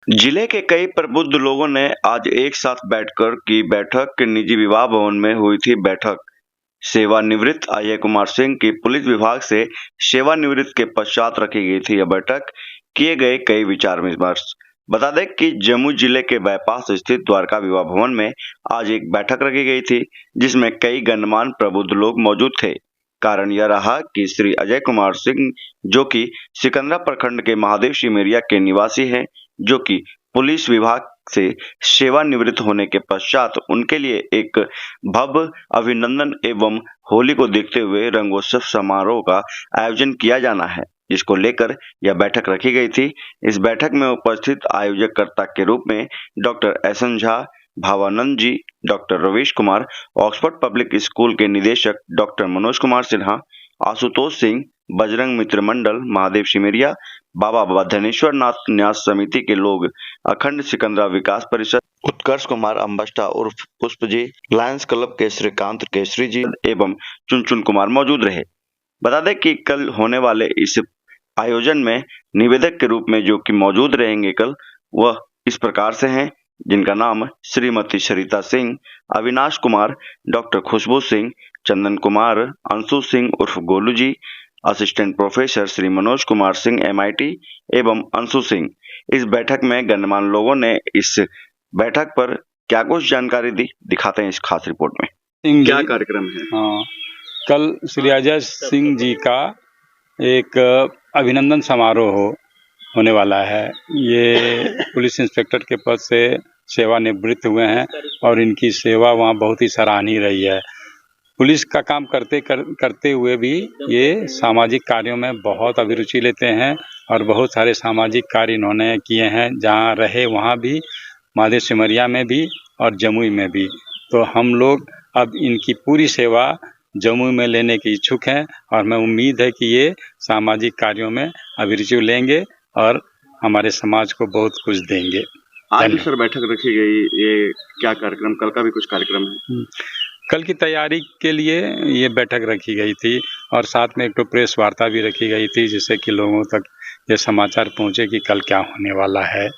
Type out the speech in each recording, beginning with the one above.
जिले के कई प्रबुद्ध लोगों ने आज एक साथ बैठकर की बैठक निजी विवाह भवन में हुई थी बैठक। सेवानिवृत्त अजय कुमार सिंह की पुलिस विभाग से सेवानिवृत्ति के पश्चात रखी गई थी यह बैठक। किए गए कई विचार विमर्श। बता दें कि जम्मू जिले के बाईपास स्थित द्वारका विवाह भवन में आज एक बैठक रखी गई थी, जिसमें कई गणमान्य प्रबुद्ध लोग मौजूद थे। कारण यह रहा कि श्री अजय कुमार सिंह, जो कि सिकंदरा प्रखंड के महादेव सिमरिया के निवासी हैं, जो कि पुलिस विभाग से सेवानिवृत्त होने के पश्चात उनके लिए एक भव्य अभिनंदन एवं होली को देखते हुए रंगोत्सव समारोह का आयोजन किया जाना है, जिसको लेकर यह बैठक रखी गई थी। इस बैठक में उपस्थित आयोजककर्ता के रूप में doctor S N Jha, Bhavanand ji, doctor Ravish Kumar, Oxford public school के निदेशक डॉक्टर मनोज कुमार सिन्हा, आशुतोष सिंह, बजरंग मित्र मंडल, महादेव सिमरिया, बाबा धनेश्वर नाथ न्यास समिति के लोग, अखंड सिकंदरा विकास परिषद, उत्कर्ष कुमार अम्बस्टा उर्फ पुष्प जी, लायंस क्लब के श्रीकांत केसरी जी एवं चुनचुन कुमार मौजूद रहे। बता दें कि कल होने वाले इस आयोजन में निवेदक के रूप में जो कि मौजूद रहेंगे कल, वह इस प्रकार से हैं, जिनका नाम श्रीमती सरिता सिंह, अविनाश कुमार, डॉक्टर खुशबू सिंह, चंदन कुमार, अंशु सिंह उर्फ Golu ji, assistant professor Shri Manoj Kumar Singh MIT एवं अंशु सिंह। इस बैठक में गणमान्य लोगों ने इस बैठक पर क्या कुछ जानकारी दी, दिखाते हैं इस खास रिपोर्ट में। क्या कार्यक्रम है? हाँ, कल श्री अजय सिंह जी का एक अभिनंदन समारोह होने वाला है। ये पुलिस इंस्पेक्टर के पद से सेवानिवृत्त हुए हैं और इनकी सेवा वहाँ बहुत ही सराहनीय रही है। पुलिस का काम करते हुए भी ये सामाजिक कार्यों में बहुत अभिरुचि लेते हैं और बहुत सारे सामाजिक कार्य इन्होंने किए हैं, जहाँ रहे वहाँ भी, महादेव सिमरिया में भी और जमुई में भी। तो हम लोग अब इनकी पूरी सेवा जमुई में लेने की इच्छुक हैं और मैं उम्मीद है कि ये सामाजिक कार्यों में अभिरुचि लेंगे और हमारे समाज को बहुत कुछ देंगे। आज सर बैठक रखी गई, ये क्या कार्यक्रम, कल का भी कुछ कार्यक्रम है? कल की तैयारी के लिए ये बैठक रखी गई थी और साथ में एक तो प्रेस वार्ता भी रखी गई थी, जिससे कि लोगों तक ये समाचार पहुंचे कि कल क्या होने वाला है,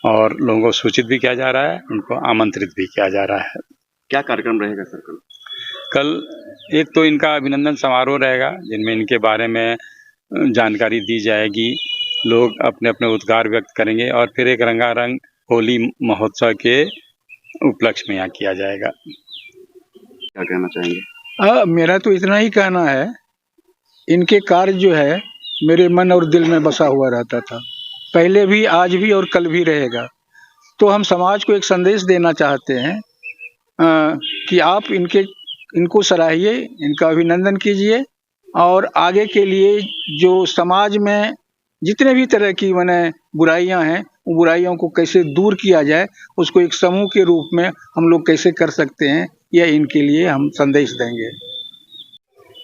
और लोगों को सूचित भी किया जा रहा है, उनको आमंत्रित भी किया जा रहा है। क्या कार्यक्रम रहेगा सर कल? कल एक तो इनका अभिनंदन समारोह रहेगा, जिनमें इनके बारे में जानकारी दी जाएगी, लोग अपने अपने उद्गार व्यक्त करेंगे और फिर एक रंगारंग होली महोत्सव के उपलक्ष्य में यहाँ किया जाएगा। क्या कहना चाहेंगे? मेरा तो इतना ही कहना है, इनके कार्य जो है मेरे मन और दिल में बसा हुआ रहता था, पहले भी, आज भी और कल भी रहेगा। तो हम समाज को एक संदेश देना चाहते हैं कि आप इनको सराहिए, इनका अभिनंदन कीजिए और आगे के लिए जो समाज में जितने भी तरह की बुराइयां हैं, उन बुराइयों को कैसे दूर किया जाए, उसको एक समूह के रूप में हम लोग कैसे कर सकते हैं, यह इनके लिए हम संदेश देंगे।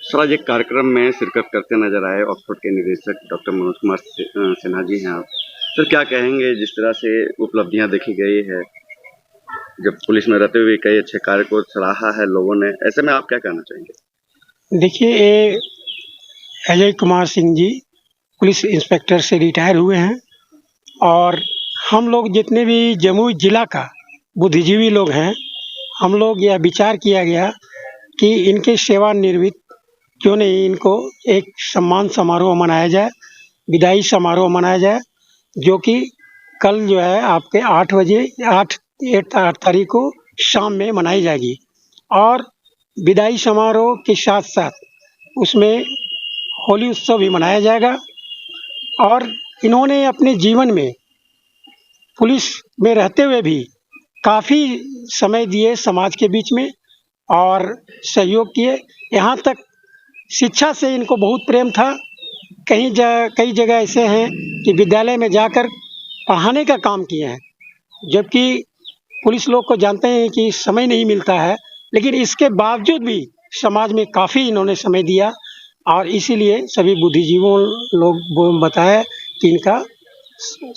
सर, आज एक कार्यक्रम में शिरकत करते नजर आए ऑक्सफोर्ड के निदेशक डॉक्टर मनोज कुमार सिन्हा जी हैं आप। सर, क्या कहेंगे, जिस तरह से उपलब्धियां देखी गई है, जब पुलिस में रहते हुए कई अच्छे कार्य को सराहा है लोगों ने, ऐसे में आप क्या कहना चाहेंगे? देखिए, अजय कुमार सिंह जी पुलिस इंस्पेक्टर से रिटायर हुए हैं और हम लोग जितने भी जमुई जिला का बुद्धिजीवी लोग हैं, हम लोग यह विचार किया गया कि इनके सेवानिवृत्त क्यों नहीं इनको एक सम्मान समारोह मनाया जाए, विदाई समारोह मनाया जाए, जो कि कल जो है आपके 8 तारीख को शाम में मनाई जाएगी। और विदाई समारोह के साथ साथ उसमें होली उत्सव भी मनाया जाएगा। और इन्होंने अपने जीवन में पुलिस में रहते हुए भी काफ़ी समय दिए समाज के बीच में और सहयोग किए। यहाँ तक शिक्षा से इनको बहुत प्रेम था। कई जगह ऐसे हैं कि विद्यालय में जाकर पढ़ाने का काम किए हैं, जबकि पुलिस लोग को जानते हैं कि समय नहीं मिलता है, लेकिन इसके बावजूद भी समाज में काफ़ी इन्होंने समय दिया और इसीलिए सभी बुद्धिजीवों लोग बताया कि इनका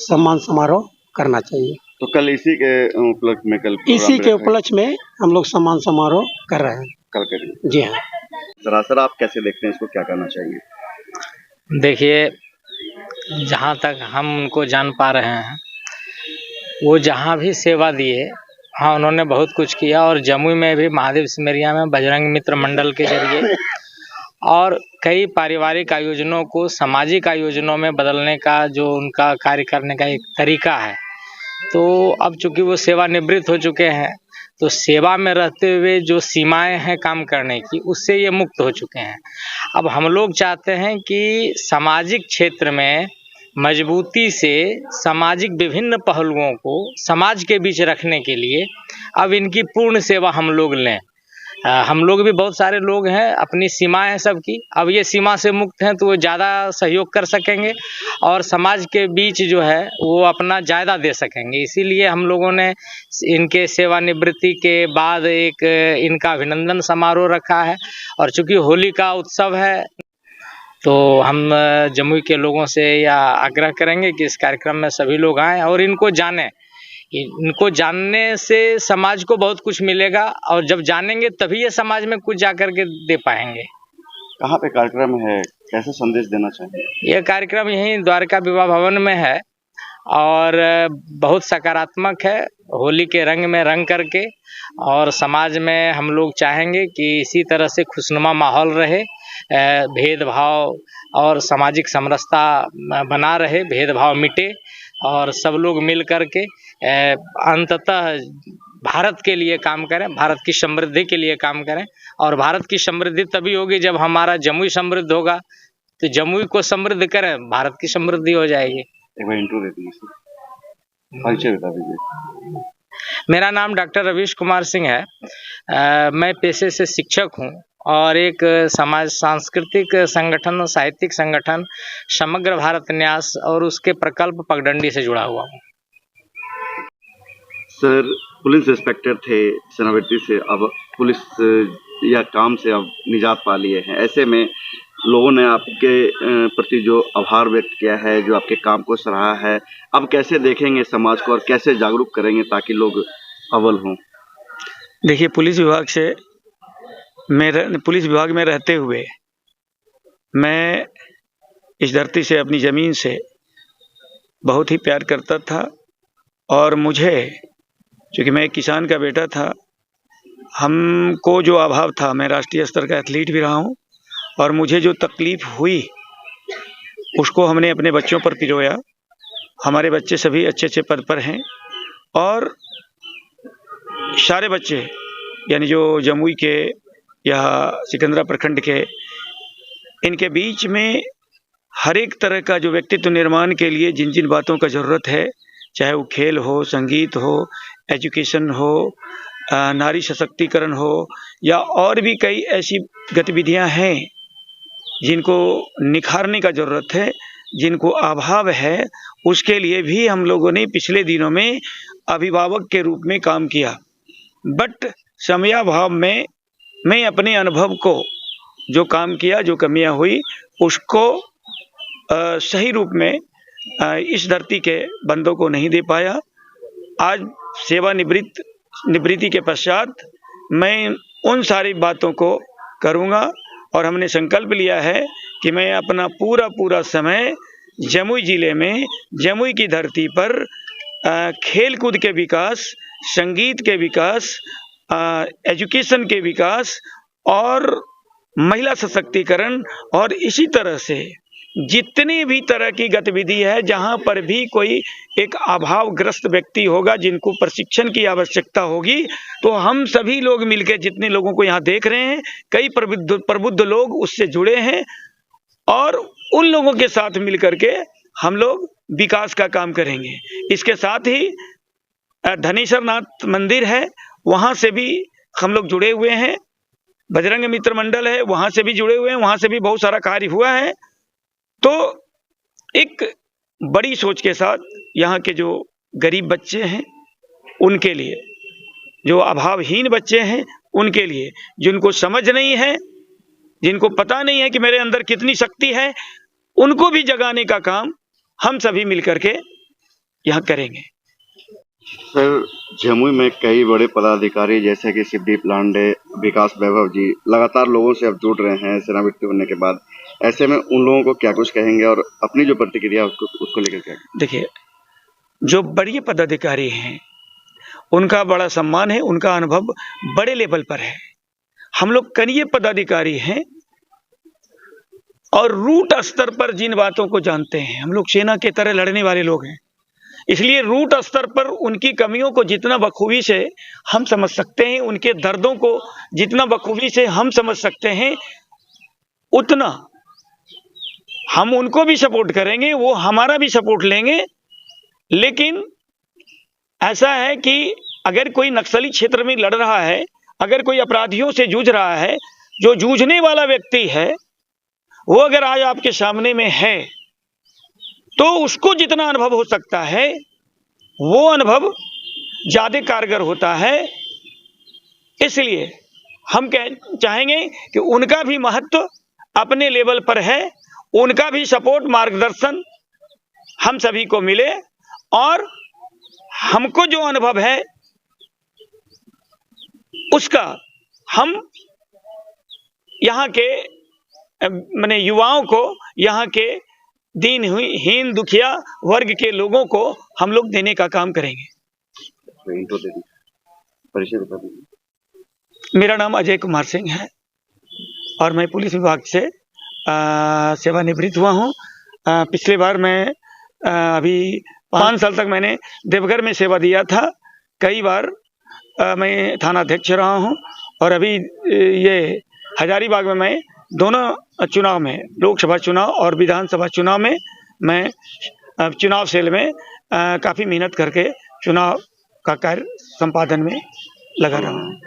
सम्मान समारोह करना चाहिए। तो कल इसी के उपलक्ष्य में हम लोग सम्मान समारोह कर रहे हैं। कल करेंगे? जी हाँ। सरासर आप कैसे देखते हैं इसको, क्या करना चाहिए? देखिए, जहाँ तक हम उनको जान पा रहे हैं, वो जहाँ भी सेवा दिए, हाँ उन्होंने बहुत कुछ किया। और जमुई में भी महादेव सिमरिया में बजरंग मित्र मंडल के जरिए और कई पारिवारिक आयोजनों को सामाजिक आयोजनों में बदलने का जो उनका कार्य करने का एक तरीका है, तो अब चूंकि वो सेवानिवृत्त हो चुके हैं, तो सेवा में रहते हुए जो सीमाएं हैं काम करने की, उससे ये मुक्त हो चुके हैं। अब हम लोग चाहते हैं कि सामाजिक क्षेत्र में मजबूती से सामाजिक विभिन्न पहलुओं को समाज के बीच रखने के लिए अब इनकी पूर्ण सेवा हम लोग लें। हम लोग भी बहुत सारे लोग हैं, अपनी सीमाएं हैं सबकी, अब ये सीमा से मुक्त हैं तो वो ज़्यादा सहयोग कर सकेंगे और समाज के बीच जो है वो अपना ज़्यादा दे सकेंगे। इसीलिए हम लोगों ने इनके सेवानिवृत्ति के बाद एक इनका अभिनंदन समारोह रखा है। और चूँकि होली का उत्सव है, तो हम जमुई के लोगों से यह आग्रह करेंगे कि इस कार्यक्रम में सभी लोग आएँ और इनको जानें। इनको जानने से समाज को बहुत कुछ मिलेगा और जब जानेंगे तभी ये समाज में कुछ जा कर के दे पाएंगे। कहाँ पे कार्यक्रम है, कैसे संदेश देना चाहिए? ये कार्यक्रम यहीं द्वारका विवाह भवन में है और बहुत सकारात्मक है। होली के रंग में रंग करके और समाज में हम लोग चाहेंगे कि इसी तरह से खुशनुमा माहौल रहे, भेदभाव और सामाजिक समरसता बना रहे, भेदभाव मिटे और सब लोग मिल कर के अंततः भारत के लिए काम करें, भारत की समृद्धि के लिए काम करें। और भारत की समृद्धि तभी होगी जब हमारा जमुई समृद्ध होगा। तो जमुई को समृद्ध करें, भारत की समृद्धि हो जाएगी। एक बार इंट्रो दे दीजिए, परिचय बता दीजिए। मेरा नाम डॉक्टर रवीश कुमार सिंह है। मैं पेशे से शिक्षक हूँ और एक समाज सांस्कृतिक संगठन, साहित्यिक संगठन समग्र भारत न्यास और उसके प्रकल्प पगडंडी से जुड़ा हुआ हूँ। सर, पुलिस इंस्पेक्टर थे सेवानिवृत्ति से, अब पुलिस या काम से अब निजात पा लिए हैं। ऐसे में लोगों ने आपके प्रति जो आभार व्यक्त किया है, जो आपके काम को सराहा है, अब कैसे देखेंगे समाज को और कैसे जागरूक करेंगे ताकि लोग अव्वल हों? देखिए, पुलिस विभाग में रहते हुए मैं इस धरती से, अपनी ज़मीन से बहुत ही प्यार करता था। और मुझे, चूँकि मैं एक किसान का बेटा था, हमको जो अभाव था, मैं राष्ट्रीय स्तर का एथलीट भी रहा हूँ और मुझे जो तकलीफ़ हुई उसको हमने अपने बच्चों पर पिरोया। हमारे बच्चे सभी अच्छे अच्छे पद पर हैं और सारे बच्चे, यानी जो जमुई के या सिकंदरा प्रखंड के, इनके बीच में हर एक तरह का जो व्यक्तित्व निर्माण के लिए जिन जिन बातों का ज़रूरत है, चाहे वो खेल हो, संगीत हो, एजुकेशन हो, नारी सशक्तिकरण हो या और भी कई ऐसी गतिविधियां हैं जिनको निखारने का ज़रूरत है, जिनको अभाव है, उसके लिए भी हम लोगों ने पिछले दिनों में अभिभावक के रूप में काम किया। बट समयाभाव में मैं अपने अनुभव को जो काम किया, जो कमियां हुई, उसको सही रूप में इस धरती के बंदों को नहीं दे पाया। आज सेवानिवृत्ति के पश्चात मैं उन सारी बातों को करूँगा और हमने संकल्प लिया है कि मैं अपना पूरा समय जमुई ज़िले में, जमुई की धरती पर खेल कूद के विकास, संगीत के विकास, एजुकेशन के विकास और महिला सशक्तिकरण और इसी तरह से जितनी भी तरह की गतिविधि है, जहां पर भी कोई एक अभावग्रस्त व्यक्ति होगा, जिनको प्रशिक्षण की आवश्यकता होगी, तो हम सभी लोग मिलकर, जितने लोगों को यहाँ देख रहे हैं, कई प्रबुद्ध लोग उससे जुड़े हैं और उन लोगों के साथ मिलकर के हम लोग विकास का काम करेंगे। इसके साथ ही धनेश्वर नाथ मंदिर है, वहाँ से भी हम लोग जुड़े हुए हैं। बजरंग मित्र मंडल है, वहाँ से भी जुड़े हुए हैं, वहाँ से भी बहुत सारा कार्य हुआ है। तो एक बड़ी सोच के साथ यहाँ के जो गरीब बच्चे हैं उनके लिए, जो अभावहीन बच्चे हैं उनके लिए, जिनको समझ नहीं है, जिनको पता नहीं है कि मेरे अंदर कितनी शक्ति है, उनको भी जगाने का काम हम सभी मिलकर के यहाँ करेंगे। सर, जमुई में कई बड़े पदाधिकारी जैसे कि शिवदीप लांडे, विकास वैभव जी लगातार लोगों से अब जुड़ रहे हैं सेवानिवृत्ति होने के बाद। ऐसे में उन लोगों को क्या कुछ कहेंगे और अपनी जो प्रतिक्रिया उसको लेकर क्या? देखिए, जो बड़े पदाधिकारी हैं उनका बड़ा सम्मान है, उनका अनुभव बड़े लेवल पर है। हम लोग कनीय पदाधिकारी हैं और रूट स्तर पर जिन बातों को जानते हैं, हम लोग सेना के तरह लड़ने वाले लोग हैं, इसलिए रूट स्तर पर उनकी कमियों को जितना बखूबी से हम समझ सकते हैं, उनके दर्दों को जितना बखूबी से हम समझ सकते हैं, उतना हम उनको भी सपोर्ट करेंगे, वो हमारा भी सपोर्ट लेंगे। लेकिन ऐसा है कि अगर कोई नक्सली क्षेत्र में लड़ रहा है, अगर कोई अपराधियों से जूझ रहा है, जो जूझने वाला व्यक्ति है वो अगर आज आपके सामने में है तो उसको जितना अनुभव हो सकता है वो अनुभव ज्यादा कारगर होता है। इसलिए हम चाहेंगे कि उनका भी महत्व अपने लेवल पर है, उनका भी सपोर्ट मार्गदर्शन हम सभी को मिले और हमको जो अनुभव है उसका हम यहाँ के माने युवाओं को, यहाँ के दीनहीन दुखिया वर्ग के लोगों को हम लोग देने का काम करेंगे। मेरा नाम अजय कुमार सिंह है और मैं पुलिस विभाग से सेवानिवृत्त हुआ हूँ। पिछले बार मैं अभी 5 साल तक मैंने देवघर में सेवा दिया था। कई बार मैं थानाध्यक्ष रहा हूँ और अभी ये हजारीबाग में मैं दोनों चुनाव में, लोकसभा चुनाव और विधानसभा चुनाव में मैं चुनाव सेल में काफ़ी मेहनत करके चुनाव का कार्य संपादन में लगा रहा हूँ।